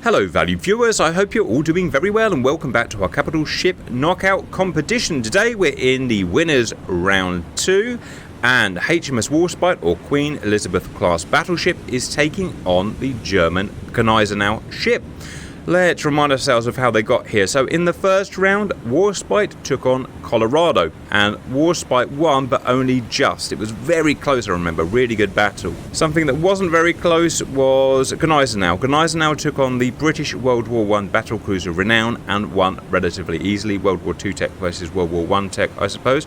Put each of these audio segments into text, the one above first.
Hello valued viewers, I hope you're all doing very well and welcome back to our capital ship knockout competition. Today we're in the winners round 2 and HMS Warspite or Queen Elizabeth class battleship is taking on the German Gneisenau ship. Let's remind ourselves of how they got here. So in the first round, Warspite took on Colorado and Warspite won, but only just. It was very close, I remember, really good battle. Something that wasn't very close was Gneisenau. Gneisenau took on the British World War I battlecruiser Renown and won relatively easily. World War II tech versus World War I tech, I suppose.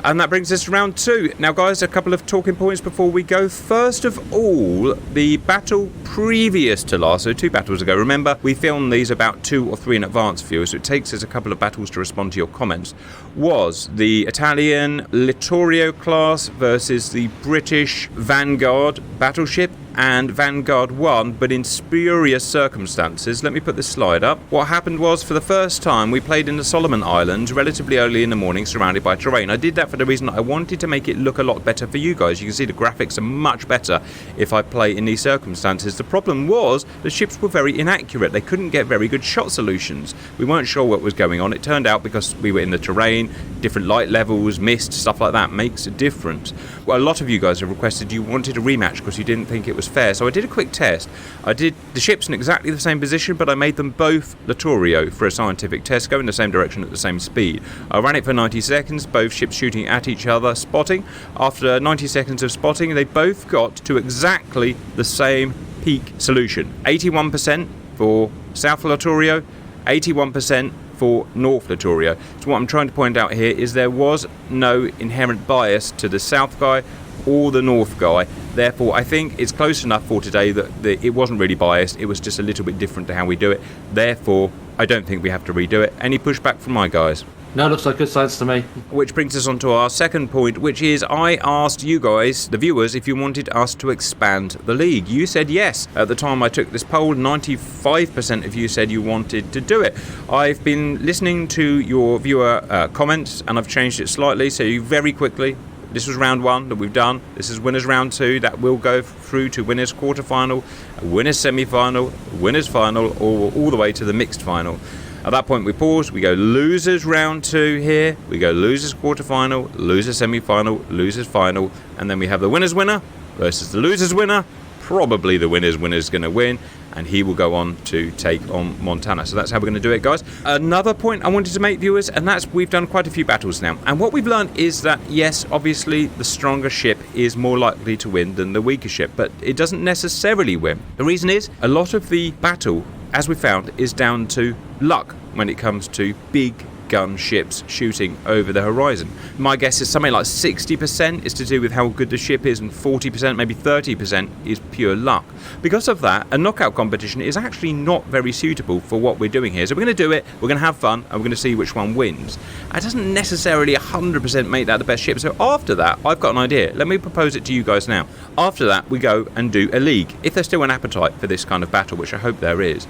And that brings us to round 2. Now guys, a couple of talking points before we go. First of all, the battle previous to last, so 2 battles ago. Remember, we filmed these about 2 or 3 in advance, viewers, so it takes us a couple of battles to respond to your comments. Was the Italian Littorio class versus the British Vanguard battleship. And Vanguard won, but in spurious circumstances. Let me put this slide up. What happened was, for the first time, we played in the Solomon Islands relatively early in the morning, surrounded by terrain. I did that for the reason I wanted to make it look a lot better for you guys. You can see the graphics are much better if I play in these circumstances. The problem was, the ships were very inaccurate. They couldn't get very good shot solutions. We weren't sure what was going on. It turned out, because we were in the terrain, different light levels, mist, stuff like that makes a difference. Well, a lot of you guys have requested you wanted a rematch because you didn't think it was fair, so I did a quick test. I did the ships in exactly the same position, but I made them both Littorio for a scientific test, going the same direction at the same speed. I ran it for 90 seconds, both ships shooting at each other, spotting. After 90 seconds of spotting, they both got to exactly the same peak solution. 81% for South Littorio, 81% for North Littorio. So what I'm trying to point out here is there was no inherent bias to the South guy or the North guy. Therefore, I think it's close enough for today that it wasn't really biased. It was just a little bit different to how we do it. Therefore, I don't think we have to redo it. Any pushback from my guys? No, looks like good science to me. Which brings us on to our second point, which is I asked you guys, the viewers, if you wanted us to expand the league. You said yes. At the time I took this poll, 95% of you said you wanted to do it. I've been listening to your viewer comments and I've changed it slightly, so you very quickly. This was round 1 that we've done. This is winners round 2. That will go through to winners quarterfinal, winners semi-final, winners final, or all the way to the mixed final. At that point we pause, we go losers round 2 here, we go losers quarterfinal, losers semi-final, losers final, and then we have the winners winner versus the losers winner. Probably the winner's going to win, and he will go on to take on Montana. So that's how we're going to do it, guys. Another point I wanted to make, viewers, and that's we've done quite a few battles now. And what we've learned is that, yes, obviously the stronger ship is more likely to win than the weaker ship, but it doesn't necessarily win. The reason is, a lot of the battle, as we found, is down to luck when it comes to big gun ships shooting over the horizon. My guess is something like 60% is to do with how good the ship is, and 40%, maybe 30% is pure luck. Because of that, a knockout competition is actually not very suitable for what we're doing here. So we're going to do it, we're going to have fun, and we're going to see which one wins. It doesn't necessarily 100% make that the best ship. So after that, I've got an idea. Let me propose it to you guys now. After that, we go and do a league. If there's still an appetite for this kind of battle, which I hope there is,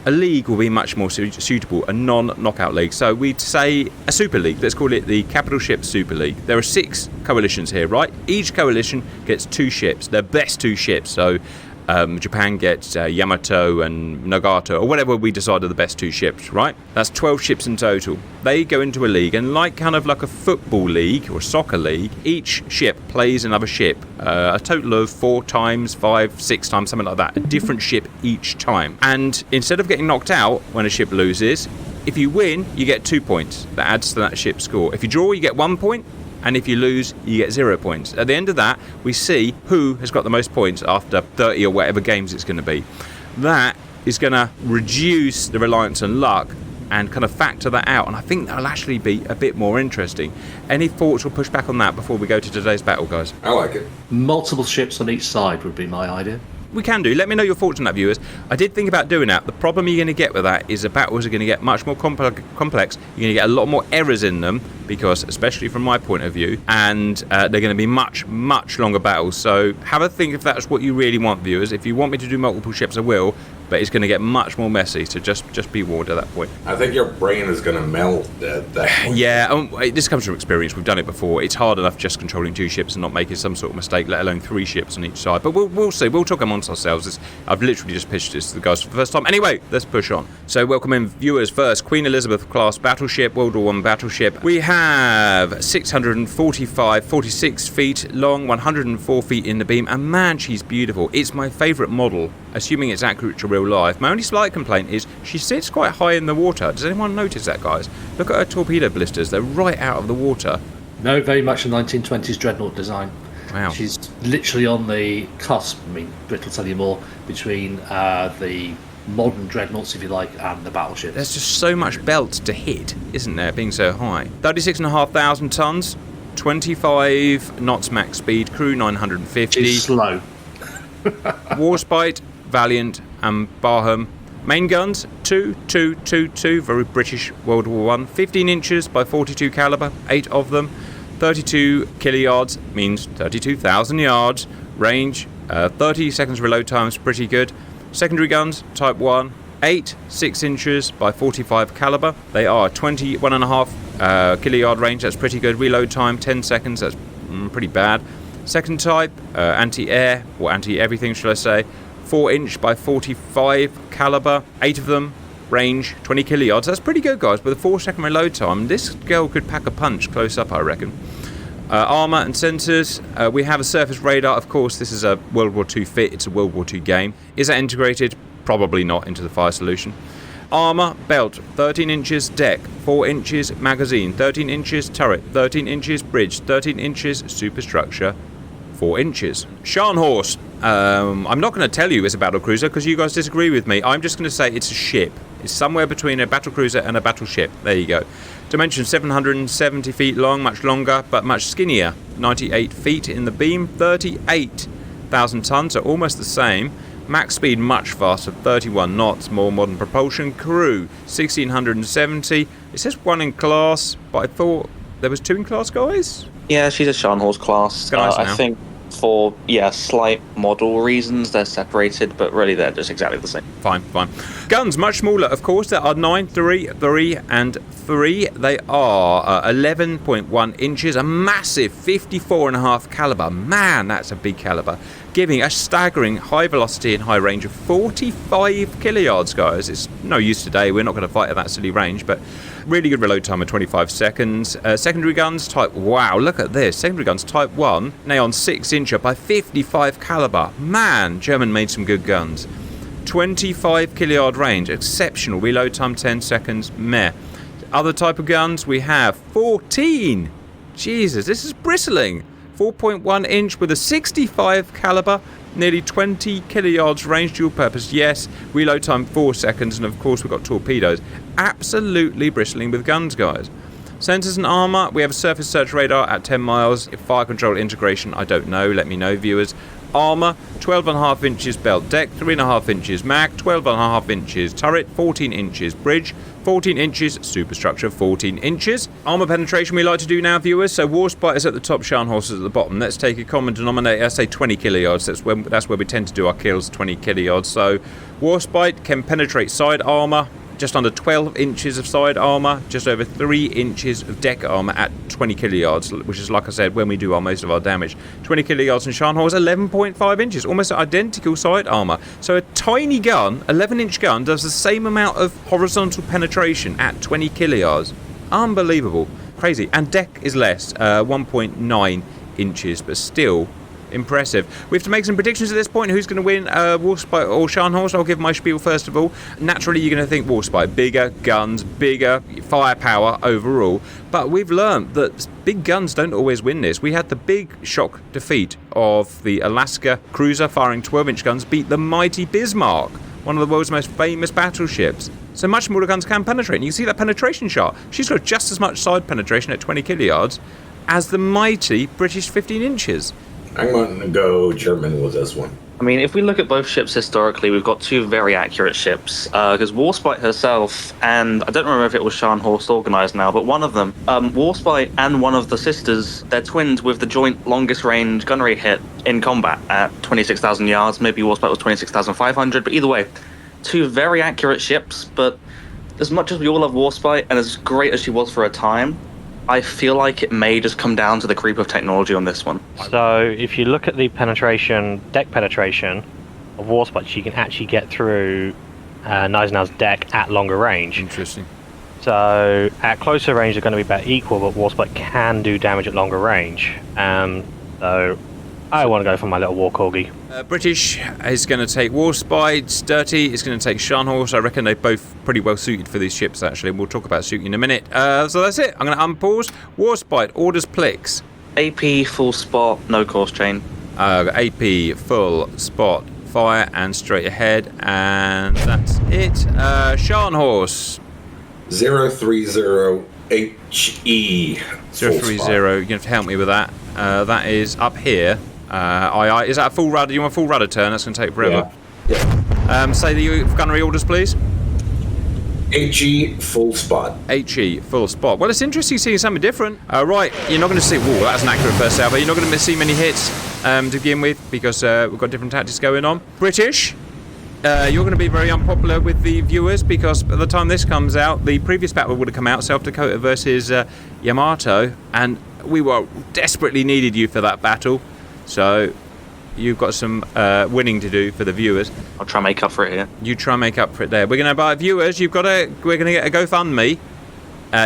a league will be much more suitable, a non-knockout league. So we'd say a super league. Let's call it the Capital Ship Super League. There are 6 coalitions here, right? Each coalition gets 2 ships, their best 2 ships. So Japan gets Yamato and Nagato, or whatever we decide are the best 2 ships, right? That's 12 ships in total. They go into a league, and like a football league or a soccer league, each ship plays another ship, a total of 4 times, 5, 6 times, something like that, a different ship each time. And instead of getting knocked out when a ship loses, if you win, you get 2 points. That adds to that ship's score. If you draw, you get 1 point. And if you lose, you get 0 points. At the end of that, we see who has got the most points after 30 or whatever games it's going to be. That is going to reduce the reliance on luck and kind of factor that out. And I think that'll actually be a bit more interesting. Any thoughts or pushback on that before we go to today's battle, guys? I like it. Multiple ships on each side would be my idea. We can do. Let me know your thoughts on that, viewers. I did think about doing that. The problem you're going to get with that is the battles are going to get much more complex. You're going to get a lot more errors in them, because, especially from my point of view, and they're going to be much, much longer battles. So have a think if that's what you really want, viewers. If you want me to do multiple ships, I will. but it's going to get much more messy, so just be warned at that point. I think your brain is going to melt at that point. Yeah, this comes from experience. We've done it before. It's hard enough just controlling 2 ships and not making some sort of mistake, let alone 3 ships on each side. But we'll see. We'll talk amongst ourselves. I've literally just pitched this to the guys for the first time. Anyway, let's push on. So welcome in viewers first. Queen Elizabeth class battleship, World War I battleship. We have 46 feet long, 104 feet in the beam, and man, she's beautiful. It's my favourite model, assuming it's accurate to real life. My only slight complaint is she sits quite high in the water. Does anyone notice that, guys? Look at her torpedo blisters. They're right out of the water. No, very much a 1920s dreadnought design. Wow. She's literally on the cusp, I mean, Britt will tell you more, between the modern dreadnoughts, if you like, and the battleships. There's just so much belt to hit, isn't there, being so high? 36,500 tons, 25 knots max speed, crew 950. She's slow. Warspite, Valiant, and Barham. Main guns, 2, very British World War I. 15 inches by 42 caliber, 8 of them. 32 kiloyards means 32,000 yards. Range, 30 seconds reload time is pretty good. Secondary guns, Type 1, 8, 6 inches by 45 caliber. They are 21.5 kiloyard range, that's pretty good. Reload time, 10 seconds, that's pretty bad. Second type, anti-air, or anti-everything, shall I say. 4 inch by 45 caliber, 8 of them. Range, 20 kiloyards. That's pretty good, guys. With a 4-second reload time, this girl could pack a punch close up, I reckon. Armour and sensors. We have a surface radar. Of course, this is a World War II fit. It's a World War II game. Is that integrated? Probably not into the fire solution. Armour, belt, 13 inches deck, 4 inches magazine, 13 inches turret, 13 inches bridge, 13 inches superstructure, 4 inches. Scharnhorst. I'm not going to tell you it's a battlecruiser because you guys disagree with me. I'm just going to say it's a ship. It's somewhere between a battlecruiser and a battleship. There you go. Dimension 770 feet long, much longer, but much skinnier. 98 feet in the beam, 38,000 tons, so almost the same. Max speed much faster, 31 knots, more modern propulsion. Crew, 1,670. It says 1 in class, but I thought there was 2 in class, guys? Yeah, she's a Scharnhorst class. I think for, slight model reasons, they're separated, but really they're just exactly the same. Fine. Guns, much smaller, of course. There are 9, 3, 3, and 3. They are 11.1 inches, a massive 54.5 caliber. Man, that's a big caliber. Giving a staggering high velocity and high range of 45 kiloyards, guys. It's no use today. We're not going to fight at that silly range, but really good reload time of 25 seconds. Secondary guns, type... Wow, look at this. Secondary guns, type 1. Neon 6-incher by 55 caliber. Man, German made some good guns. 25 kiloyard range. Exceptional. Reload time 10 seconds. Meh. Other type of guns, we have 14. Jesus, this is bristling. 4.1 inch with a 65 caliber, nearly 20 kiloyards range, dual purpose, yes. Reload time 4 seconds, and of course we've got torpedoes. Absolutely bristling with guns, guys. Sensors and armour, we have a surface search radar at 10 miles. If fire control integration, I don't know, let me know, viewers. Armour, 12.5 inches belt deck, 3.5 inches mag, 12.5 inches turret, 14 inches bridge, 14 inches superstructure, 14 inches. Armour penetration we like to do now, viewers. So Warspite is at the top, Scharnhorst is at the bottom. Let's take a common denominator, say 20 kiloyards. That's where we tend to do our kills, 20 kiloyards. So Warspite can penetrate side armour, just under 12 inches of side armour, just over 3 inches of deck armour at 20 kiloyards, which is, like I said, when we do most of our damage. 20 kiloyards in Scharnhorst, 11.5 inches, almost identical side armour. So a tiny gun, 11-inch gun, does the same amount of horizontal penetration at 20 kiloyards. Unbelievable. Crazy. And deck is less, 1.9 inches, but still impressive. We have to make some predictions at this point. Who's going to win, Warspite or Scharnhorst? I'll give my spiel first of all. Naturally, you're going to think Warspite. Bigger guns, bigger firepower overall. But we've learned that big guns don't always win this. We had the big shock defeat of the Alaska cruiser firing 12-inch guns beat the mighty Bismarck, one of the world's most famous battleships. So much smaller guns can penetrate. And you can see that penetration chart. She's got just as much side penetration at 20 kiloyards as the mighty British 15 inches. I'm going to go German with this one. I mean, if we look at both ships historically, we've got 2 very accurate ships. Because Warspite herself, and I don't remember if it was Scharnhorst or Gneisenau, but one of them, Warspite and one of the sisters, they're twinned with the joint longest range gunnery hit in combat at 26,000 yards. Maybe Warspite was 26,500, but either way, two very accurate ships, but as much as we all love Warspite, and as great as she was for a time, I feel like it may just come down to the creep of technology on this one. So if you look at the deck penetration of Warspite, you can actually get through Gneisenau's deck at longer range. Interesting. So at closer range, they're going to be about equal, but Warspite can do damage at longer range. So I want to go for my little War Corgi. British is going to take Warspite. Dirty is going to take Scharnhorst. I reckon they're both pretty well suited for these ships, actually. We'll talk about suiting in a minute. So that's it. I'm going to unpause. Warspite, orders Plix. AP, full spot, no course chain. AP, full spot, fire, and straight ahead. And that's it. Scharnhorst. 030 HE. 030. You're going to have to help me with that. That is up here. Aye. Is that a full rudder? You want a full rudder turn? That's going to take forever. Yeah. Say the gunnery orders, please. HE, full spot. HE, full spot. Well, it's interesting seeing something different. Right, you're not going to see... Whoa, that's an accurate first salvo. You're not going to see many hits to begin with because we've got different tactics going on. British, you're going to be very unpopular with the viewers because by the time this comes out, the previous battle would have come out, South Dakota versus Yamato, and we were desperately needed you for that battle. So you've got some winning to do for the viewers. I'll try and make up for it here. You try and make up for it there. We're going to buy viewers. We're going to get a GoFundMe.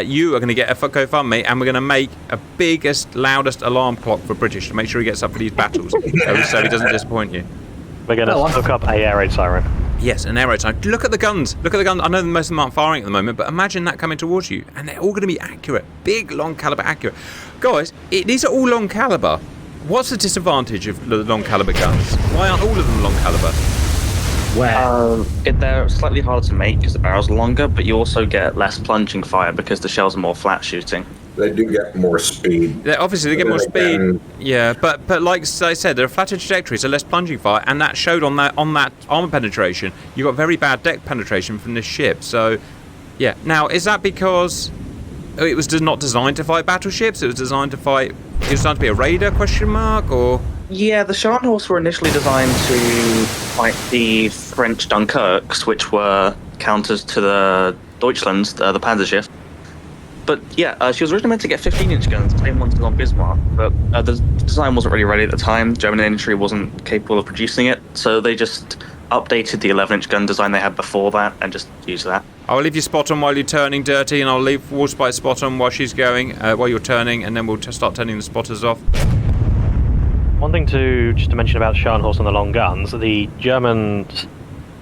You are going to get a GoFundMe, and we're going to make a biggest, loudest alarm clock for British to make sure he gets up for these battles, so he doesn't disappoint you. We're going to hook up a air raid siren. Yes, an air raid siren. Look at the guns. Look at the guns. I know most of them aren't firing at the moment, but imagine that coming towards you, and they're all going to be accurate. Big, long caliber accurate. Guys, these are all long caliber. What's the disadvantage of the long caliber guns? Why aren't all of them long caliber? They're slightly harder to make because the barrel's longer, but you also get less plunging fire because the shells are more flat shooting. They do get more speed. Obviously, they get more speed. Yeah, but like I said, they're a flatter trajectory, so less plunging fire, and that showed on that armor penetration. You got very bad deck penetration from this ship. So, yeah. Now, is that because it was not designed to fight battleships? It was designed to fight. It was designed to be a raider? Question mark or? Yeah, the Scharnhorst were initially designed to fight the French Dunkirks, which were counters to the Deutschlands, the Panzerschiff. But yeah, she was originally meant to get 15-inch guns, the same ones as on Bismarck, but the design wasn't really ready at the time. German industry wasn't capable of producing it, so they just updated the 11-inch gun design they had before that and just used that. I'll leave you spot on while you're turning, Dirty, and I'll leave Warspite spot on while she's going, while you're turning, and then we'll just start turning the spotters off. One thing to mention about Scharnhorst and the long guns, the Germans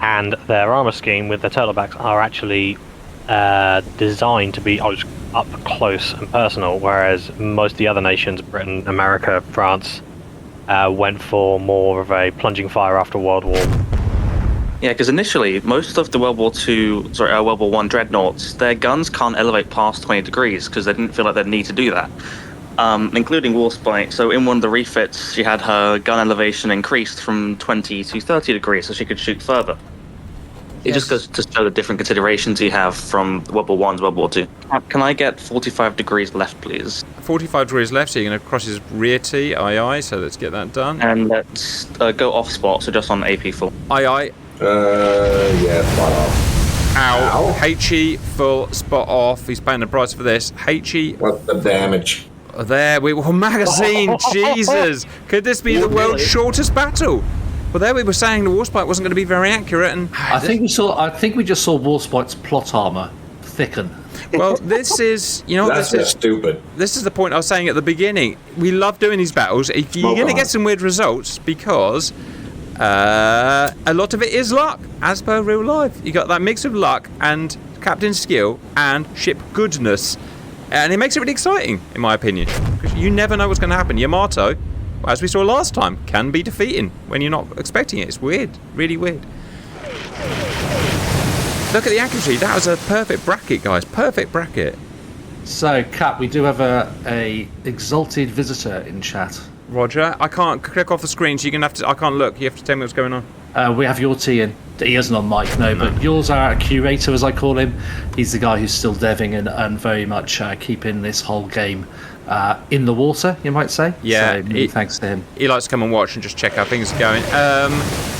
and their armor scheme with their turtlebacks are actually designed to be up close and personal, whereas most of the other nations, Britain, America, France, went for more of a plunging fire after World War. Yeah, because initially, most of the World War I dreadnoughts, their guns can't elevate past 20 degrees because they didn't feel like they'd need to do that, including Warspite. So in one of the refits, she had her gun elevation increased from 20 to 30 degrees so she could shoot further. It just goes to show the different considerations you have from World War I to World War II. Can I get 45 degrees left, please? 45 degrees left, so you're going to cross his rear T, aye, so let's get that done. And let's go off spot, so just on AP full. Aye. Yeah, spot off. Ow. HE, full, spot off. He's paying the price for this. HE. What's the damage? There, we were magazine. Jesus. Could this be the world's shortest battle? Well, there we were saying the Warspite wasn't going to be very accurate, and I think we just saw Warspite's plot armor thicken. well, this is That's just stupid. This is the point I was saying at the beginning. We love doing these battles. You're going to get some weird results because a lot of it is luck, as per real life. You got that mix of luck and captain skill and ship goodness, and it makes it really exciting, in my opinion, because you never know what's going to happen. Yamato, as we saw last time, can be defeating when you're not expecting it. It's weird, really weird. Look at the accuracy. That was a perfect bracket, guys. Perfect bracket. So, Cap, we do have a exalted visitor in chat. Roger. I can't click off the screen, so you're gonna have to. I can't look. You have to tell me what's going on. We have your T in. He isn't on mic, no, but yours are a curator, as I call him. He's the guy who's still deving and very much keeping this whole game in the water, you might say. Yeah, So many thanks to him. He likes to come and watch and just check how things are going.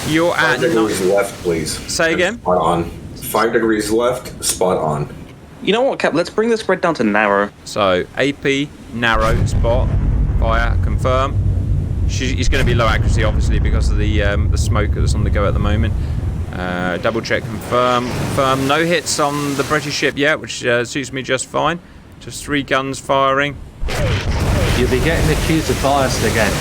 You're 5 at degrees left, please. Say again? Spot on. 5 degrees left, spot on. You know what, Cap? Let's bring the spread down to narrow. So AP narrow spot fire confirm. It's going to be low accuracy obviously because of the smoke that's on the go at the moment. Double check confirm. No hits on the British ship yet, which suits me just fine. Just 3 guns firing. You'll be getting accused of bias again.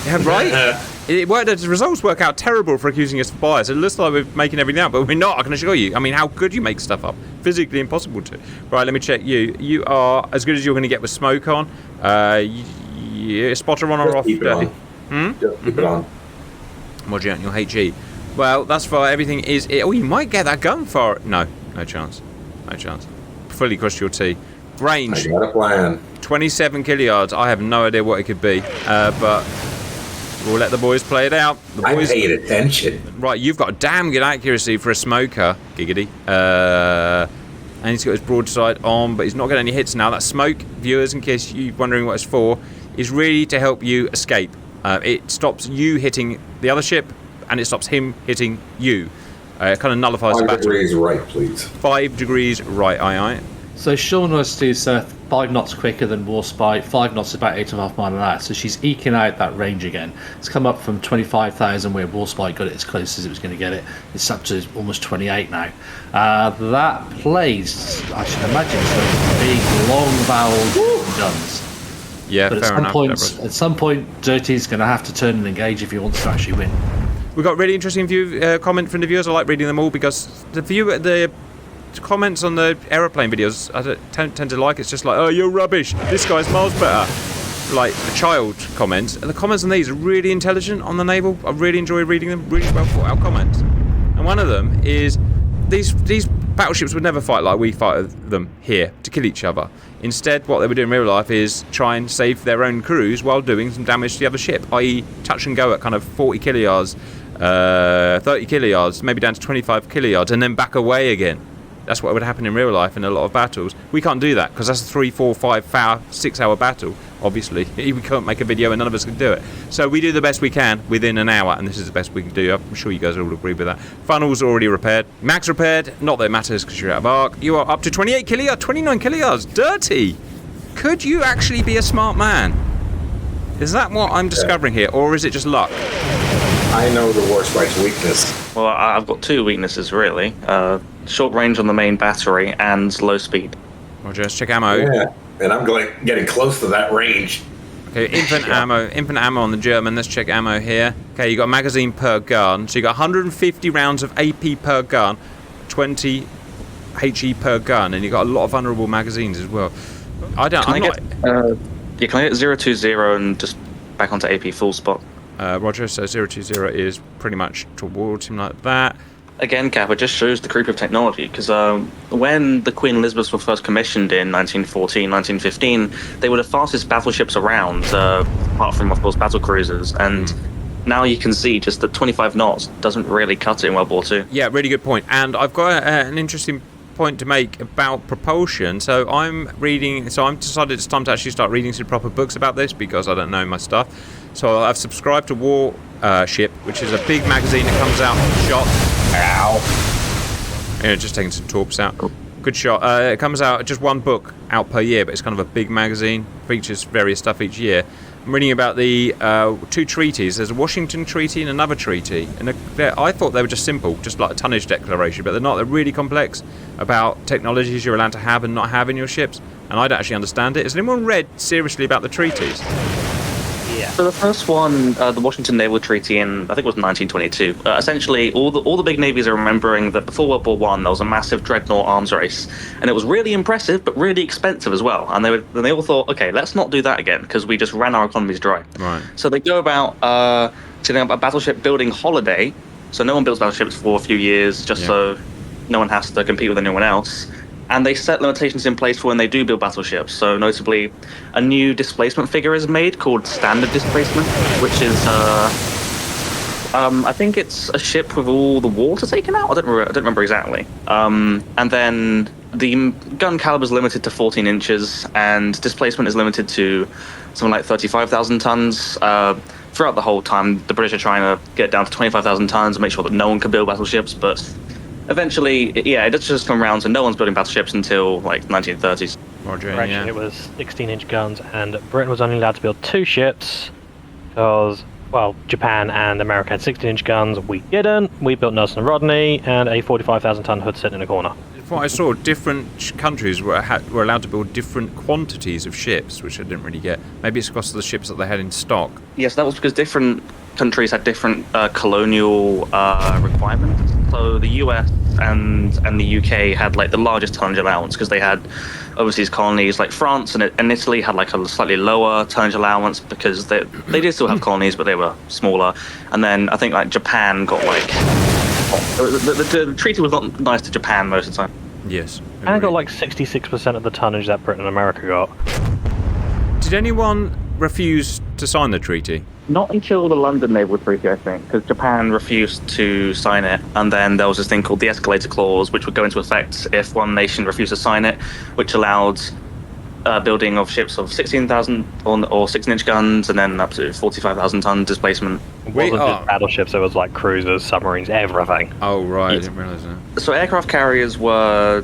Yeah, right. The results work out terrible for accusing us of bias. It looks like we're making everything up, but we're not, I can assure you. I mean, how could you make stuff up? Physically impossible to. Right, let me check you. You are as good as you're going to get with smoke on. Spotter on or off? Keep it on. Just keep it on. Roger, and your HE. Well, that's far. Everything is... Oh, you might get that gun far... No chance. No chance. Fully crushed your T. Range. I got a plan. 27 kiluyards. I have no idea what it could be, but... We'll let the boys play it out. The boys, I paid attention. Right, you've got damn good accuracy for a smoker, giggity. And he's got his broadside on, but he's not getting any hits now. That smoke, viewers, in case you're wondering what it's for, is really to help you escape. It stops you hitting the other ship, and it stops him hitting you. It kind of nullifies the 5 battle. degrees right, please. 5 degrees right, aye. So Scharnhorst is 5 knots quicker than Warspite, 5 knots about 8.5 mile an hour, so she's eking out that range again. It's come up from 25,000 where Warspite got it as close as it was going to get it. It's up to almost 28 now. That plays, I should imagine, some big, long-barreled guns. Yeah, but fair enough. At some point, Dirty's going to have to turn and engage if he wants to actually win. We've got really interesting comment from the viewers. I like reading them all because the comments on the aeroplane videos I tend to like. It's just like, oh, you're rubbish, this guy's miles better, like a child comments. And the comments on these are really intelligent on the naval. I really enjoy reading them. Really well thought out comments. And one of them is these battleships would never fight like we fight them here to kill each other. Instead, what they would do in real life is try and save their own crews while doing some damage to the other ship, i.e. touch and go at kind of 40 kiluyards, 30 kiluyards, maybe down to 25 kiluyards, and then back away again. That's what would happen in real life in a lot of battles. We can't do that because that's a 3, 4, 5 hour, 6 hour battle, obviously. We can't make a video and none of us can do it. So we do the best we can within an hour, and this is the best we can do. I'm sure you guys all agree with that. Funnel's already repaired. Max repaired. Not that it matters because you're out of arc. You are up to 28 kiluyards, 29 kiluyards. Dirty! Could you actually be a smart man? Is that what I'm discovering here, or is it just luck? I know the Warspite's weakness. Well, I've got 2 weaknesses, really. Short range on the main battery and low speed. Roger, let's check ammo. Yeah, and I'm getting close to that range. Okay, infant ammo on the German. Let's check ammo here. Okay, you got a magazine per gun. So you got 150 rounds of AP per gun, 20 HE per gun, and you got a lot of vulnerable magazines as well. Can I get 020 and just back onto AP full spot? Roger, so 020 is pretty much towards him like that. Again, Cap, it just shows the creep of technology, because when the Queen Elizabeths were first commissioned in 1914, 1915, they were the fastest battleships around, apart from, of course, battle cruisers, and now you can see just that 25 knots doesn't really cut it in World War II. Yeah, really good point. And I've got an interesting point to make about propulsion. So I'm decided it's time to actually start reading some proper books about this because I don't know my stuff. So I've subscribed to Warship, which is a big magazine that comes out shot. Ow. Yeah, just taking some torps out. Good shot. It comes out just one book out per year, but it's kind of a big magazine. Features various stuff each year. I'm reading about the 2 treaties. There's a Washington Treaty and another treaty. And I thought they were just simple, just like a tonnage declaration, but they're not. They're really complex about technologies you're allowed to have and not have in your ships. And I don't actually understand it. Has anyone read seriously about the treaties? Yeah. So the first one, the Washington Naval Treaty in, I think it was 1922, essentially all the big navies are remembering that before World War I there was a massive dreadnought arms race, and it was really impressive but really expensive as well. And they all thought, okay, let's not do that again because we just ran our economies dry. Right. So they go about setting up a battleship building holiday. So no one builds battleships for a few years just so no one has to compete with anyone else. And they set limitations in place for when they do build battleships. So notably, a new displacement figure is made called standard displacement, which is, I think it's a ship with all the water taken out. I don't remember exactly. And then the gun caliber is limited to 14 inches, and displacement is limited to something like 35,000 tons. Throughout the whole time, the British are trying to get down to 25,000 tons and make sure that no one can build battleships, but eventually, it does just come around, so no one's building battleships until like 1930s. Roger, Correction, yeah. it was 16-inch guns, and Britain was only allowed to build 2 ships because, well, Japan and America had 16-inch guns. We didn't. We built Nelson and Rodney and a 45,000-ton hood sitting in a corner. From what I saw, different countries were allowed to build different quantities of ships, which I didn't really get. Maybe it's because of the ships that they had in stock. Yes, that was because different countries had different colonial requirements. So the US and the UK had like the largest tonnage allowance because they had overseas colonies. Like France and Italy had like a slightly lower tonnage allowance because they did still have colonies, but they were smaller. And then I think like Japan got like the treaty was not nice to Japan most of the time. Yes. And it got like 66% of the tonnage that Britain and America got. Did anyone refuse to sign the treaty? Not until the London Naval Treaty, I think, because Japan refused to sign it, and then there was this thing called the escalator clause, which would go into effect if one nation refused to sign it, which allowed building of ships of 16,000 or 16-inch guns, and then up to 45,000 ton displacement. It wasn't just battleships, it was like cruisers, submarines, everything. Oh, right, I didn't realise that. So aircraft carriers were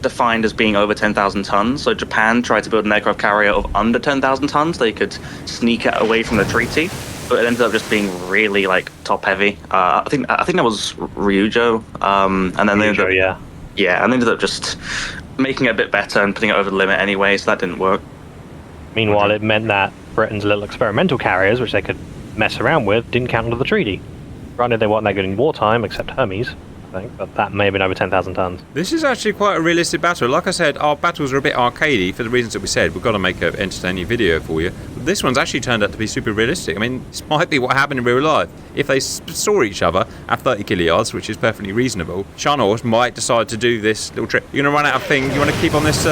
defined as being over 10,000 tons. So Japan tried to build an aircraft carrier of under 10,000 tons. They could sneak it away from the treaty, but it ended up just being really like top heavy. I think that was Ryujo, and then Ryujo, and they ended up just making it a bit better and putting it over the limit anyway. So that didn't work. Meanwhile, it meant that Britain's little experimental carriers, which they could mess around with, didn't count under the treaty. Granted, they weren't that good in wartime, except Hermes, I think, but that may have been over 10,000 tons. This is actually quite a realistic battle. Like I said, our battles are a bit arcadey for the reasons that we said. We've got to make an entertaining video for you. But this one's actually turned out to be super realistic. I mean, this might be what happened in real life. If they saw each other at 30 kilyards, which is perfectly reasonable, Scharnhorst might decide to do this little trick. You're going to run out of thing. You want to keep on this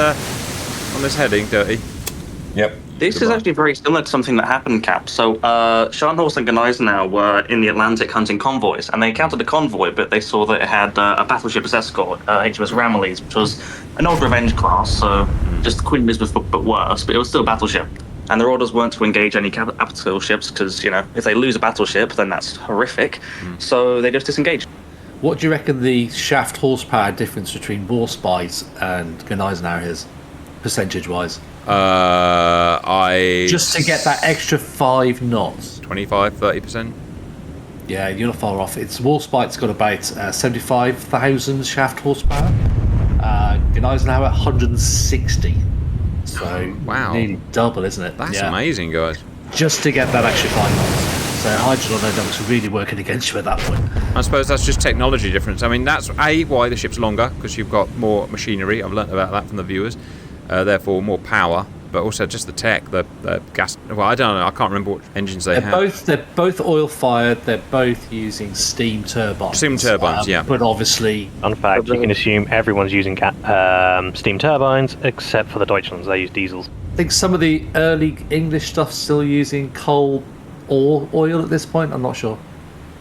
heading, Dirty? Yep. This is actually very similar to something that happened, Cap. So, Scharnhorst and Gneisenau were in the Atlantic hunting convoys, and they encountered a convoy, but they saw that it had a battleship as escort, HMS Ramillies, which was an old Revenge class, so just Queen Elizabeth but worse, but it was still a battleship. And their orders weren't to engage any capital ships, because, if they lose a battleship, then that's horrific. So they just disengaged. What do you reckon the shaft horsepower difference between Warspite and Gneisenau is, percentage-wise? Just to get that extra 5 knots. 25, 30%? Yeah, you're not far off. Warspite's got about 75,000 shaft horsepower. Gneisenau at 160. So, wow. Nearly double, isn't it? That's amazing, guys. Just to get that extra 5 knots. So hydrogen dynamics are really working against you at that point. I suppose that's just technology difference. I mean, that's why the ship's longer, because you've got more machinery. I've learnt about that from the viewers. Therefore, more power, but also just the tech, the gas. Well, I don't know. I can't remember what engines they have. They're both oil fired. They're both using steam turbines. Steam turbines, yeah. But obviously, Fun fact: you can assume everyone's using steam turbines except for the Deutschlands. They use diesels. I think some of the early English stuff's still using coal or oil at this point. I'm not sure.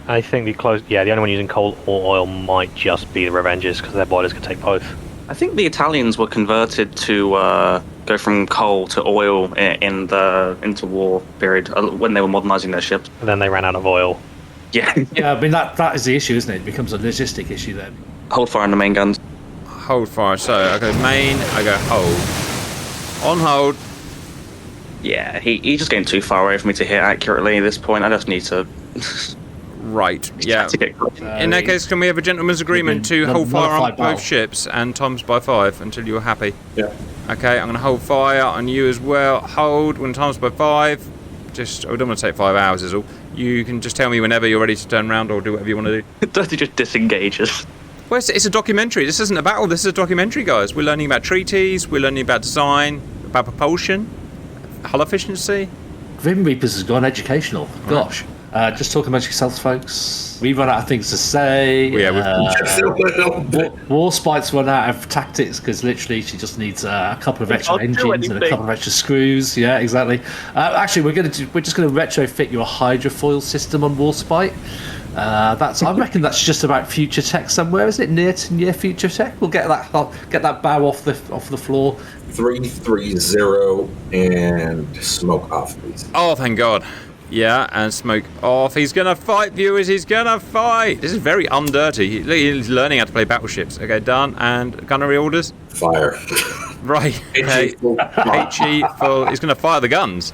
I think the only one using coal or oil might just be the Revenges because their boilers can take both. I think the Italians were converted to go from coal to oil in the interwar period when they were modernising their ships. And then they ran out of oil. Yeah. Yeah, I mean that is the issue, isn't it? It becomes a logistic issue then. Hold fire on the main guns. Hold fire. So I go main, I go hold. On hold. Yeah, he's just getting too far away for me to hit accurately at this point. I just need to... Right, yeah. To get In that case, can we have a gentleman's agreement to hold fire on both ships and times by 5 until you're happy? Yeah. Okay, I'm going to hold fire on you as well. Hold when times by 5. Just, I don't want to take 5 hours is all. You can just tell me whenever you're ready to turn around or do whatever you want to do. Dirty just disengages. Well, it's a documentary. This isn't a battle. This is a documentary, guys. We're learning about treaties. We're learning about design, about propulsion, hull efficiency. Grim Reapers has gone educational. Gosh. Just talking about yourselves, folks. We run out of things to say. Warspite's run out of tactics because literally she just needs a couple of extra engines and a couple of extra screws. Yeah, exactly. Actually, we're just going to retrofit your hydrofoil system on Warspite. I reckon that's just about future tech somewhere, isn't it? Near future tech. We'll get that bow off the floor. 330 and smoke off, please. Oh, thank God. Yeah, and smoke off. He's going to fight, viewers. He's going to fight. This is very undirty. He's learning how to play battleships. Okay, done. And gunnery orders? Fire. Right. Okay. HE full. He's going to fire the guns.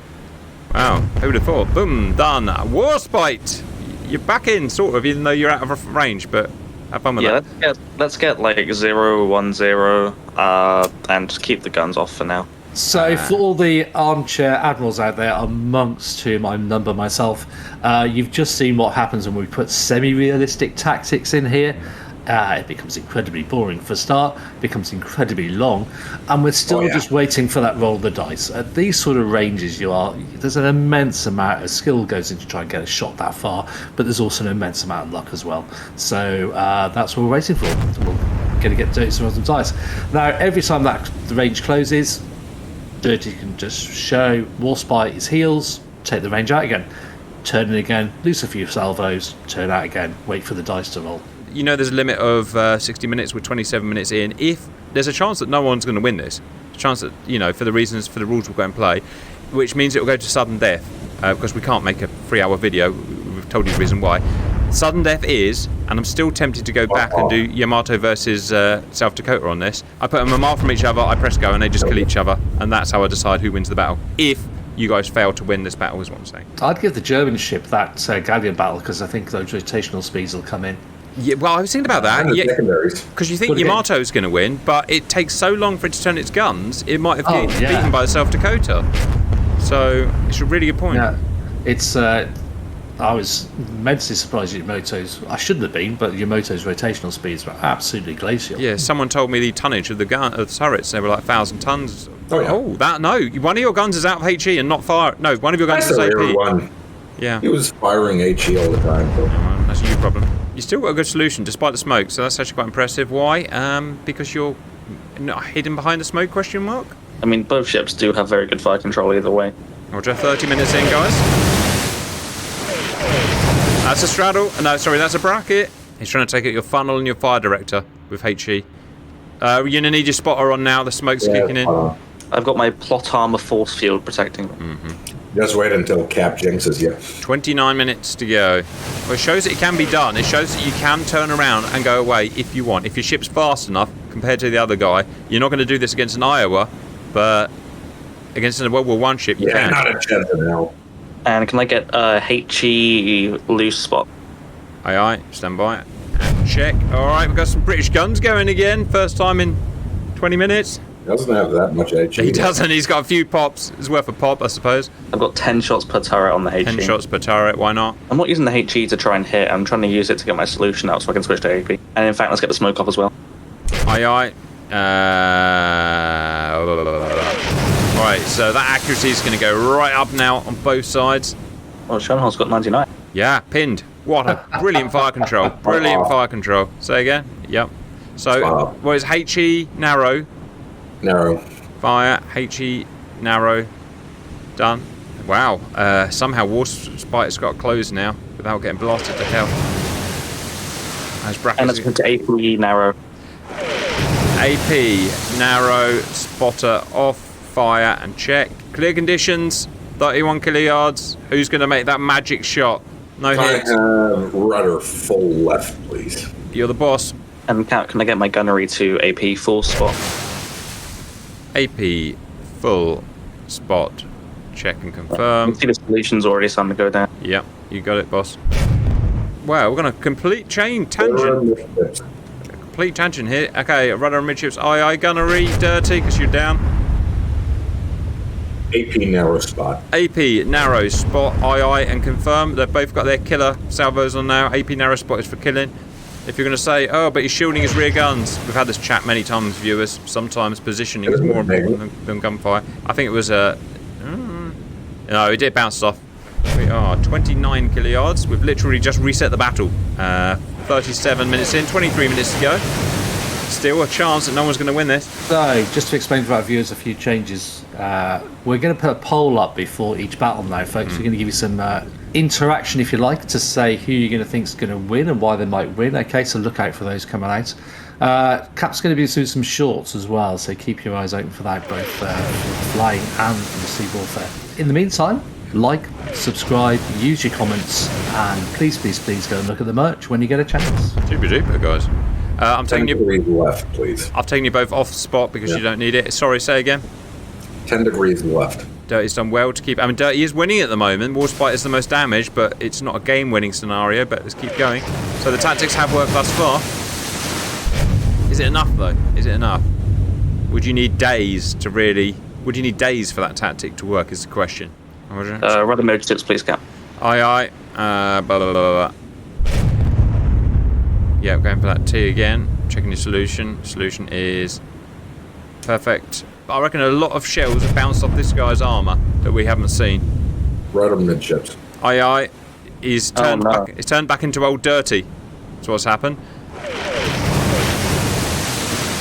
Wow. Who would have thought? Boom. Done. Warspite. You're back in, sort of, even though you're out of range, but have fun with that. Yeah, let's get like 010, and just keep the guns off for now. So for all the armchair admirals out there, amongst whom I number myself, you've just seen what happens when we put semi-realistic tactics in here. It becomes incredibly boring for a start, becomes incredibly long, and we're still just waiting for that roll of the dice. At these sort of ranges, there's an immense amount of skill goes into trying to get a shot that far, but there's also an immense amount of luck as well. So that's what we're waiting for. We're going to get dirty some of the dice. Now, every time that the range closes, Dirty can just show Warspite his heels, take the range out again, turn in again, loose a few salvos, turn out again, wait for the dice to roll. You know there's a limit of 60 minutes. We're 27 minutes in. If there's a chance that no one's going to win this, a chance that, for the rules will go and play, which means it will go to sudden death, because we can't make a 3-hour video. We've told you the reason why. Sudden death is, and I'm still tempted to go back and do Yamato versus South Dakota on this. I put them a mile from each other, I press go, and they just kill each other, and that's how I decide who wins the battle. If you guys fail to win this battle, is what I'm saying. I'd give the German ship that galleon battle, because I think those rotational speeds will come in. Yeah, well, I was thinking about that. Yeah, secondaries. because you think Yamato's going to win, but it takes so long for it to turn its guns, it might have been beaten by the South Dakota. So it's a really good point. Yeah, it's. I was immensely surprised at Yamato's. I shouldn't have been, but Yamato's rotational speeds were absolutely glacial. Yeah, someone told me the tonnage of the turrets. They were like 1,000 tons. Oh, yeah. No, one of your guns is out of HE and not fire. No, one of your guns is AP. One. Yeah. He was firing HE all the time. That's a you problem. You still got a good solution despite the smoke, so that's actually quite impressive. Why? Because you're not hidden behind the smoke, question mark? I mean, both ships do have very good fire control either way. Roger, 30 minutes in, guys. That's a straddle. No, sorry, that's a bracket. He's trying to take out your funnel and your fire director with HE. You're going to need your spotter on now. The smoke's kicking in. I've got my plot armor force field protecting them. Mm-hmm. Just wait until Cap jinxes you. 29 minutes to go. Well, it shows that it can be done. It shows that you can turn around and go away if you want. If your ship's fast enough compared to the other guy, you're not going to do this against an Iowa, but against a World War I ship, you can. Not a chance in hell. And can I get a HE loose spot? Aye, stand by. And check. Alright, we've got some British guns going again. First time in 20 minutes. He doesn't have that much HE. He doesn't. He's got a few pops. It's worth a pop, I suppose. I've got 10 shots per turret on the HE. 10 shots per turret, why not? I'm not using the HE to try and hit. I'm trying to use it to get my solution out so I can switch to AP. And in fact, let's get the smoke off as well. Aye. Right, so that accuracy is going to go right up now on both sides. Well, Scharnhorst's got 99. Yeah, pinned. What a brilliant fire control. Brilliant fire control. Say again? Yep. So, what is HE narrow? Narrow. Fire, HE narrow. Done. Wow. Somehow Warspite has got closed now without getting blasted to hell. And let's go to AP narrow. AP narrow, spotter off, fire and check. Clear conditions, 31 kiloyards. Who's going to make that magic shot? No hit. Rudder full left, please. You're the boss. And can I get my gunnery to AP full spot? AP full spot. Check and confirm. You can see the solution's already starting to go down. Yep, you got it, boss. Wow, we're going to complete tangent. Complete tangent here. Okay, rudder and midships. Aye, gunnery, dirty, because you're down. AP narrow spot. AP narrow spot, aye, and confirm. They've both got their killer salvos on now. AP narrow spot is for killing. If you're going to say, oh, but he's shielding his rear guns. We've had this chat many times, viewers. Sometimes positioning is more important than gunfire. I think it was no, it did bounce off. We are 29 kiloyards. We've literally just reset the battle. 37 minutes in, 23 minutes to go. Still a chance that no one's going to win this. So, just to explain to our viewers a few changes We're going to put a poll up before each battle now, folks. We're going to give you some interaction, if you like, to say who you're going to think is going to win and why they might win. Okay, so look out for those coming out. Cap's going to be doing some shorts as well, so keep your eyes open for that, both flying and from the sea warfare. In the meantime, like, subscribe, use your comments, and please go and look at the merch when you get a chance. Super duper, guys. I'm 10 taking you. degrees left, please. I've taken you both off spot because you don't need it. Sorry, say again. 10 degrees left. Dirty's done well to keep. I mean, Dirty is winning at the moment. Warspite is the most damaged, but it's not a game-winning scenario. But let's keep going. So the tactics have worked thus far. Is it enough though? Is it enough? Would you need days to really? Would you need days for that tactic to work? Is the question. Rudder mode 6, please, Cap. Aye. Blah, blah, blah, blah. Yeah, going for that T again. Checking your solution. Solution is perfect. I reckon a lot of shells have bounced off this guy's armour that we haven't seen. Rudder midships. Aye. He's turned no. back. He's turned back into old Dirty. That's what's happened.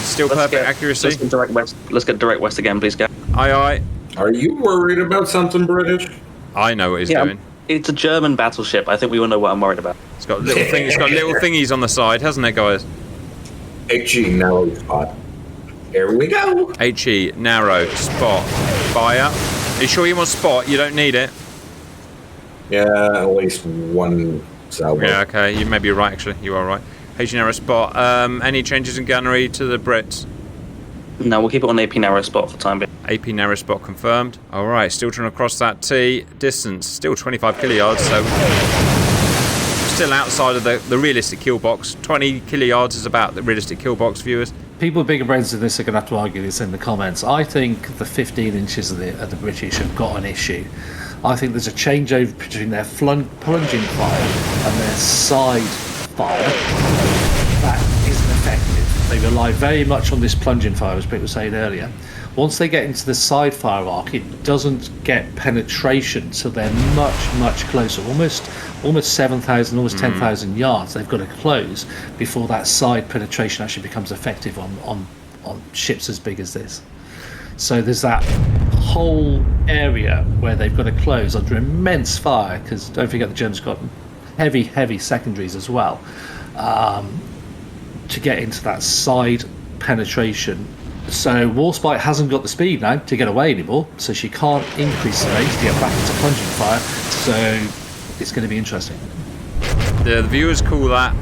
Still perfect accuracy. Let's get direct west. Let's get direct west again, please, Cap. Aye. Are you worried about something, British? I know what he's doing. It's a German battleship. I think we all know what I'm worried about. It's got little It's got little thingies on the side, hasn't it, guys? HE narrow spot. Here we go. HE narrow spot fire. Are you sure you want spot? You don't need it. Yeah, at least one salvo. Yeah, okay. You may be right. Actually, you are right. HE narrow spot. Any changes in gunnery to the Brits? No, we'll keep it on AP narrow spot for the time being. AP narrow spot confirmed. All right, still trying to cross that T. Distance still 25 kiluyards, so still outside of the realistic kill box. 20 kiluyards is about the realistic kill box, viewers. People with bigger brains than this are going to have to argue this in the comments. I think the 15 inches of the British have got an issue. I think there's a changeover between their plunging fire and their side fire. That isn't effective. They rely very much on this plunging fire, as Pete was saying earlier. Once they get into the side fire arc, it doesn't get penetration, so they're much closer. Almost 7,000, almost 10,000 yards. They've got to close before that side penetration actually becomes effective on ships as big as this. So there's that whole area where they've got to close under immense fire, because don't forget the Germans got heavy secondaries as well, to get into that side penetration. So Warspite hasn't got the speed now to get away anymore, so she can't increase the range to get back into plunging fire, so it's going to be interesting. The viewers call that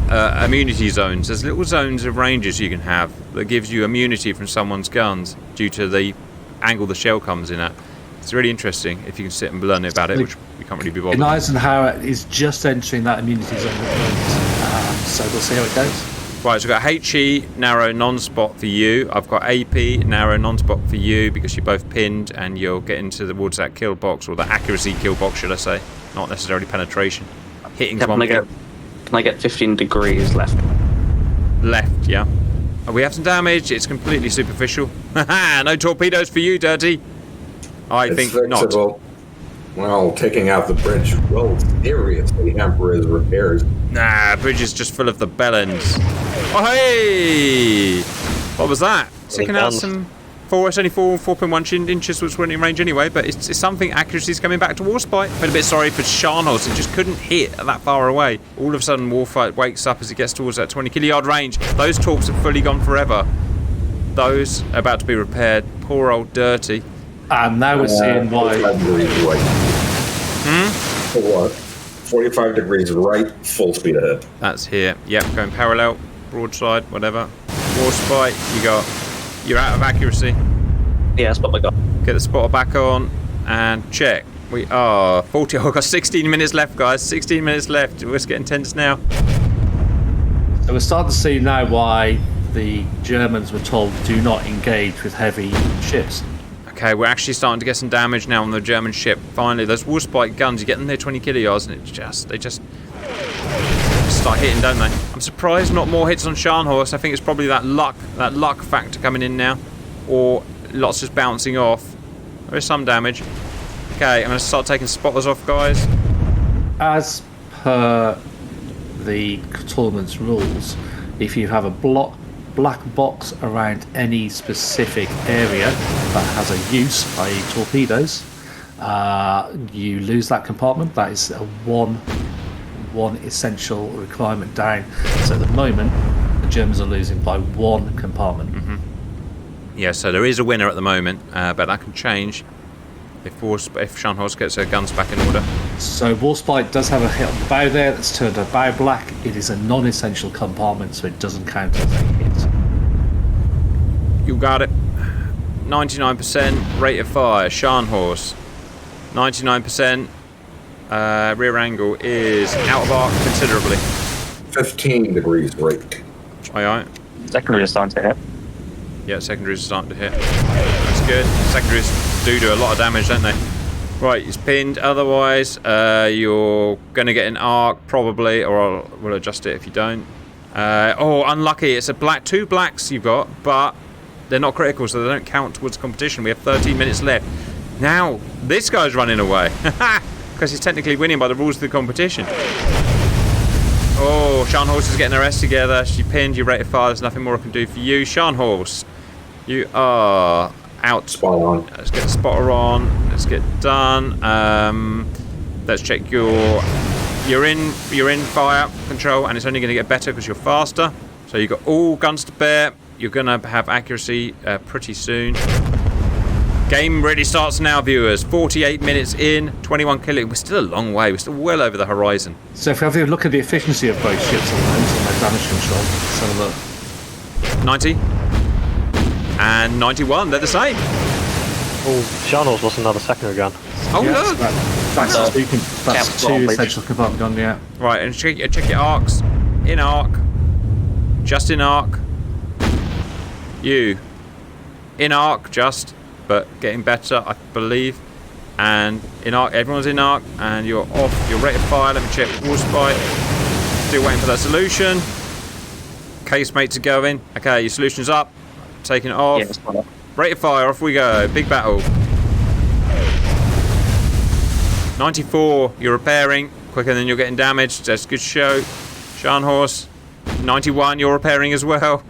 immunity zones. There's little zones of ranges you can have that gives you immunity from someone's guns due to the angle the shell comes in at. It's really interesting if you can sit and learn about it, which we can't really be bothered. Gneisenau is just entering that immunity zone at the moment, so we'll see how it goes. Right, so I've got HE narrow non-spot for you. I've got AP narrow non-spot for you because you're both pinned and you're getting towards that kill box, or the accuracy kill box, should I say, not necessarily penetration. Hitting someone. Can I get 15 degrees left? Left, yeah. Oh, we have some damage. It's completely superficial. Haha, no torpedoes for you, Dirty. I think not. Well, taking out the bridge will seriously hamper his repairs. Nah, bridge is just full of the bell ends. Oh, hey! What was that? Sticking out some... It's only 4.1 inches was running range anyway, but it's something. Accuracy's coming back to Warspite. Felt a bit sorry for Scharnhorst. It just couldn't hit that far away. All of a sudden, Warspite wakes up as it gets towards that 20 kiluyard range. Those torps have fully gone forever. Those are about to be repaired. Poor old Dirty. And now we're seeing why... 45 degrees right. For what? 45 degrees right, full speed ahead. That's here. Yep, going parallel, broadside, whatever. Warspite, you're out of accuracy. Yeah, spot back up. Get the spotter back on and check. We are 40. Oh, we've got 16 minutes left, guys. 16 minutes left. We're getting tense now. So we're starting to see now why the Germans were told do not engage with heavy ships. Okay, we're actually starting to get some damage now on the German ship. Finally, those Warspite guns, you get them there 20 kiluyards and they just start hitting, don't they? I'm surprised not more hits on Scharnhorst. I think it's probably that luck factor coming in now, or lots just bouncing off. There is some damage. Okay, I'm going to start taking spotters off, guys. As per the tournament's rules, if you have a block black box around any specific area that has a use, i.e. torpedoes, you lose that compartment. That is a one essential requirement down. So at the moment, the Germans are losing by one compartment. Yeah, so there is a winner at the moment, but that can change if Scharnhorst gets her guns back in order. So Warspite does have a hit on the bow there that's turned her bow black. It is a non-essential compartment, so it doesn't count as a hit. You got it. 99% rate of fire, Scharnhorst. 99% rear angle is out of arc considerably. 15 degrees right. Aye, aye. Secondary is starting to hit. Yeah, secondaries are starting to hit. That's good. Secondaries do a lot of damage, don't they? Right, it's pinned. Otherwise, you're going to get an arc, probably, or we'll adjust it if you don't. Oh, unlucky. It's a black. 2 blacks you've got, but they're not critical, so they don't count towards competition. We have 13 minutes left. Now, this guy's running away. Because he's technically winning by the rules of the competition. Oh, Scharnhorst is getting her S together. She pinned. You rate of fire. There's nothing more I can do for you. Scharnhorst, you are out. Spot on. Let's get the spotter on. Let's get done. Let's check you're in fire control, and it's only going to get better because you're faster. So you've got all guns to bear. You're going to have accuracy pretty soon. Game really starts now, viewers. 48 minutes in, 21 killing. We're still a long way. We're still well over the horizon. So if we have a look at the efficiency of both ships at the moment on their damage control, let's have a look. 90 and 91. They're the same. Oh, Scharnhorst lost another secondary gun. Oh, Yeah, look. That's two Count essential compartment gone, yeah. Right, and check your arcs. In arc. Just in arc. You. In arc, just. But getting better, I believe. And in arc, everyone's in arc, and you're off your rate of fire. Let me check Warspite. Still waiting for that solution. Casemates are going. Okay, your solution's up. Taking it off. Yeah, it's fine. Rate of fire, off we go. Big battle. 94, you're repairing quicker than you're getting damaged. That's a good show. Scharnhorst, 91, you're repairing as well.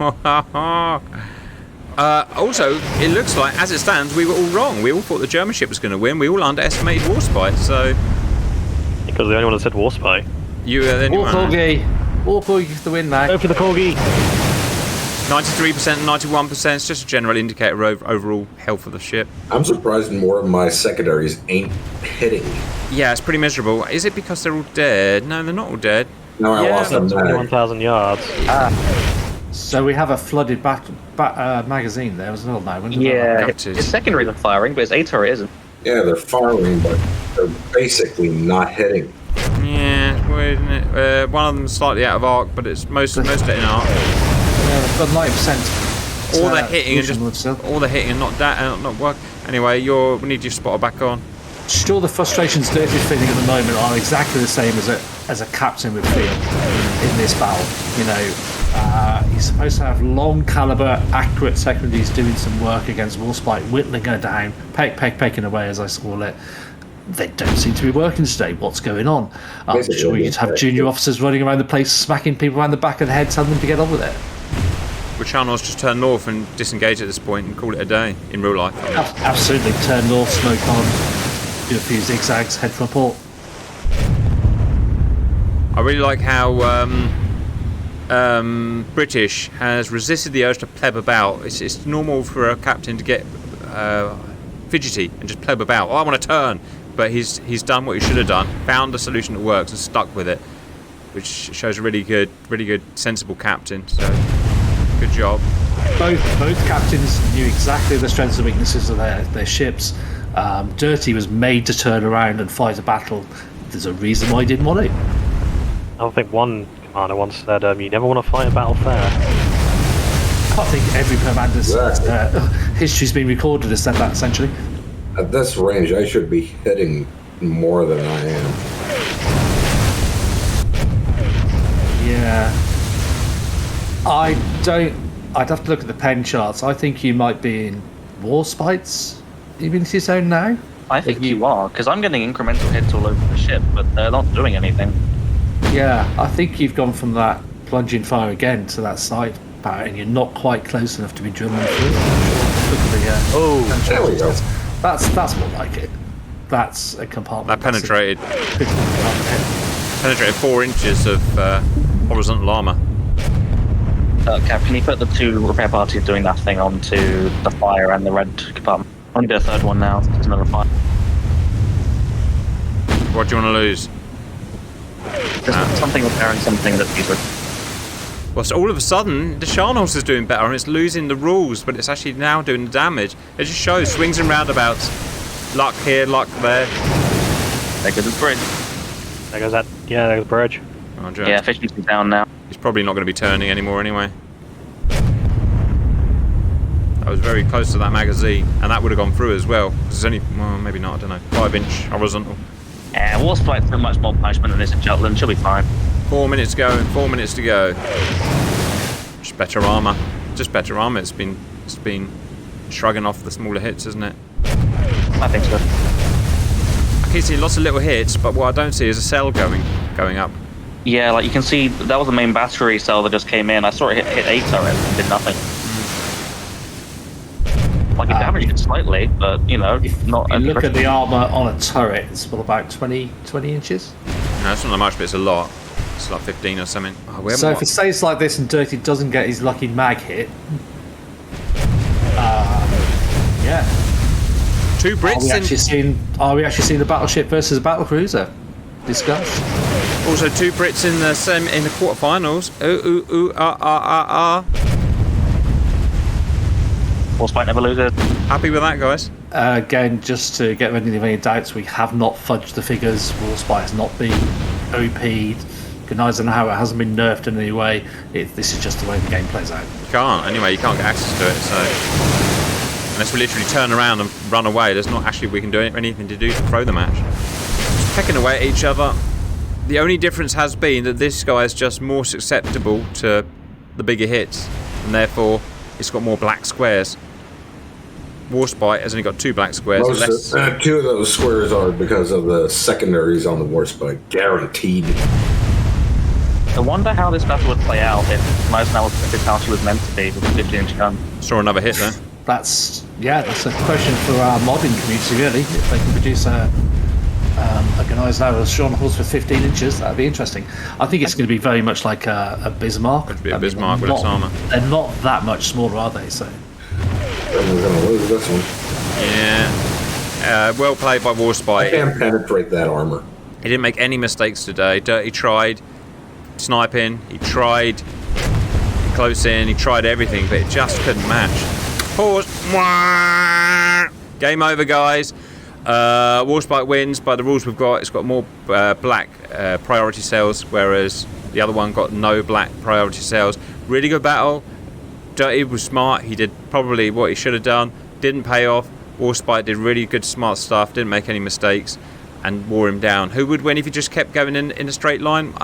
Also, it looks like, as it stands, we were all wrong. We all thought the German ship was going to win. We all underestimated Warspite, so... Because the only one that said Warspite. You were the only one. Warcorgi for the win now. Go for the Corgi! 93% and 91%. It's just a general indicator of overall health of the ship. I'm surprised more of my secondaries ain't hitting. Yeah, it's pretty miserable. Is it because they're all dead? No, they're not all dead. No, I lost them. 21,000 yards. So we have a flooded magazine there as well now. Yeah, Captured. his secondaries are firing, but his A turret isn't. Yeah, they're firing, but they're basically not hitting. Yeah, it's weird, isn't it? One of them's slightly out of arc, but it's most in arc. Yeah, they've got 90%. All the hitting and fusion mode still. all the hitting and not work. Anyway, we need your spotter back on. Still, the frustrations Dirty's feeling at the moment are exactly the same as a captain would feel in this battle. You know, he's supposed to have long caliber, accurate secondaries doing some work against Warspite, whittling her down, pecking away, as I call it. They don't seem to be working today. What's going on? I'm sure you'd have junior officers running around the place, smacking people around the back of the head, telling them to get on with it. Would Scharnhorst just turn north and disengage at this point and call it a day in real life? Absolutely, turn north, smoke on, do a few zigzags, head for a port. I really like how British has resisted the urge to pleb about. It's normal for a captain to get fidgety and just pleb about. Oh, I want to turn. But he's done what he should have done, found a solution that works and stuck with it, which shows a really good, sensible captain. So, good job. Both captains knew exactly the strengths and weaknesses of their ships. Dirty was made to turn around and fight a battle. There's a reason why he didn't want to. I think one commander once said, you never want to fight a battle fair. I can't think every commander's history's been recorded as said that, essentially. At this range, I should be hitting more than I am. Yeah. I'd have to look at the pen charts. I think you might be in Warspite's immunity zone now. I think you are, because I'm getting incremental hits all over the ship, but they're not doing anything. Yeah, I think you've gone from that plunging fire again to that side about it, and you're not quite close enough to be drilling through. Look at the There we go. That's more like it. That's a compartment. That penetrated. That's Penetrated 4 inches of horizontal armour. Cap, can you put the 2 repair parties doing that thing onto the fire and the red compartment? I'm gonna do a third one now. There's another fire. What do you want to lose? Just something repairing something that needs Well, so all of a sudden, the Scharnhorst is doing better and it's losing the rules, but it's actually now doing the damage. It just shows swings and roundabouts. Luck here, luck there. There goes the bridge. There goes that. Yeah, there's the bridge. Oh, Joe. Yeah, efficiency's down now. He's probably not going to be turning anymore anyway. I was very close to that magazine, and that would have gone through as well. It's only, well, maybe not, I don't know, 5-inch horizontal. Yeah, Warspite's so much more punishment than this in Jutland. She'll be fine. 4 minutes to go, 4 minutes to go. Just better armour. Just better armour. It's been shrugging off the smaller hits, isn't it? I think so. I keep seeing lots of little hits, but what I don't see is a cell going up. Yeah, like you can see, that was the main battery cell that just came in. I saw it hit 8 turrets and did nothing. Like it damaged it slightly, but you know, not. You look at the armour on a turret, it's about 20 inches. No, it's not that much, but it's a lot. It's like 15 or something. Oh, we So haven't if it stays like this and Dirty doesn't get his lucky mag hit, yeah. 2 Brits Are we actually seeing a battleship versus a battlecruiser? Discuss. Also 2 Brits in the quarterfinals. Warspite never loses. Happy with that, guys? Again, just to get rid of any doubts, we have not fudged the figures. Warspite has not been OP'd. Gneisenau hasn't been nerfed in any way. This is just the way the game plays out. You can't. Anyway, you can't get access to it, so... Unless we literally turn around and run away, there's not actually we can do anything to do to throw the match. Just pecking away at each other. The only difference has been that this guy is just more susceptible to the bigger hits, and therefore it's got more black squares. Warspite has only got 2 black squares. 2 of those squares are because of the secondaries on the Warspite. Guaranteed. I wonder how this battle would play out if Gneisenau was printed how she was meant to be with a 15-inch gun. Saw another hit there. That's a question for our modding community, really. If they can produce a Gneisenau Scharnhorst with 15 inches, that'd be interesting. I think it's going to be very much like a Bismarck. It'd be a Bismarck with its armour. They're not that much smaller, are they? So. And we're going to lose this one. Yeah. Well played by Warspite. I can't penetrate that armour. He didn't make any mistakes today. Dirty tried sniping, he tried close in, he tried everything, but it just couldn't match. Pause. Game over, guys. Warspite wins by the rules we've got. It's got more black priority cells, whereas the other one got no black priority cells. Really good battle. Dirty was smart. He did probably what he should have done. Didn't pay off. Warspite did really good, smart stuff. Didn't make any mistakes and wore him down. Who would win if he just kept going in a straight line?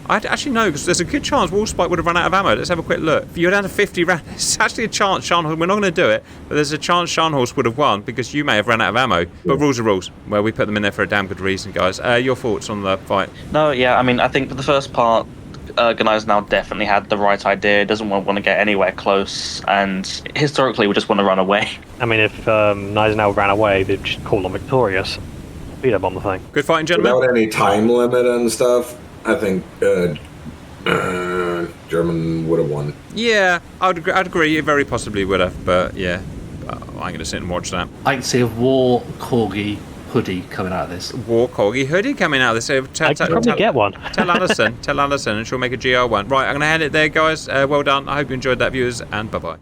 I'd actually know, because there's a good chance Warspite would have run out of ammo. Let's have a quick look. If you're down to 50 rounds, it's actually a chance Scharnhorst, we're not going to do it, but there's a chance Scharnhorst would have won because you may have run out of ammo. But rules are rules. Well, we put them in there for a damn good reason, guys. Your thoughts on the fight? No, yeah, I mean, I think for the first part, Gneisenau definitely had the right idea, doesn't want to get anywhere close, and historically would just want to run away. I mean, if Gneisenau ran away, they'd just call them victorious. Beat up on the thing. Good fighting, gentlemen. Without any time limit and stuff, I think German would have won. Yeah, I'd agree. You very possibly would have, but yeah, I ain't going to sit and watch that. I can see a War Corgi hoodie coming out of this. War Corgi hoodie coming out of this. I could probably get one. Tell Alison, and she'll make a GR one. Right, I'm going to hand it there, guys. Well done. I hope you enjoyed that, viewers, and bye-bye.